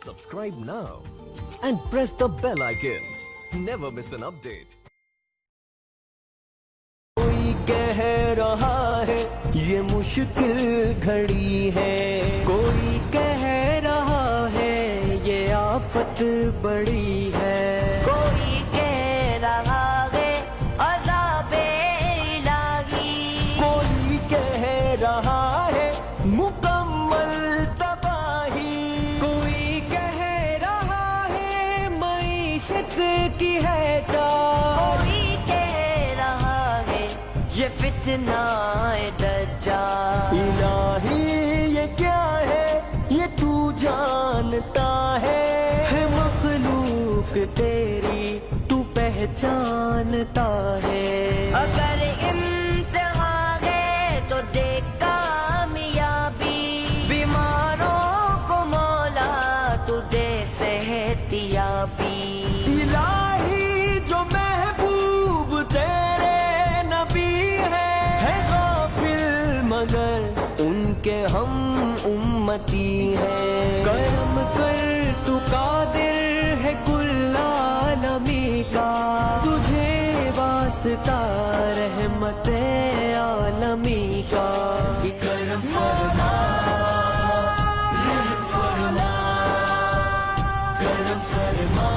Subscribe now and press the bell icon. Never miss an update. कोई कह रहा है ये मुश्किल घड़ी है, कोई कह रहा है ये आफत बड़ी है, कोई कह रहा है अज़ाबे इलाही, कोई कह रहा है मुकम्मल तबाही, कोई कह रहा है मईशत की है चाह, कोई कह रहा है ये फितना दज्जाल। इलाही ये क्या है ये तू जानता है मखलूक तेरी तू पहचानता है। अगर इम्तिहान है तो देख कामयाबी, बीमारों को मौला तू दे सेहतियाबी। इलाही जो महबूब तेरे नबी है गाफिल मगर उनके हम उम्मती है। करम कर तू कादिर है कुल आलमी का, तुझे वास्ता रहमते आलमी का। करम फरमा रहम फरमा, करम फरमा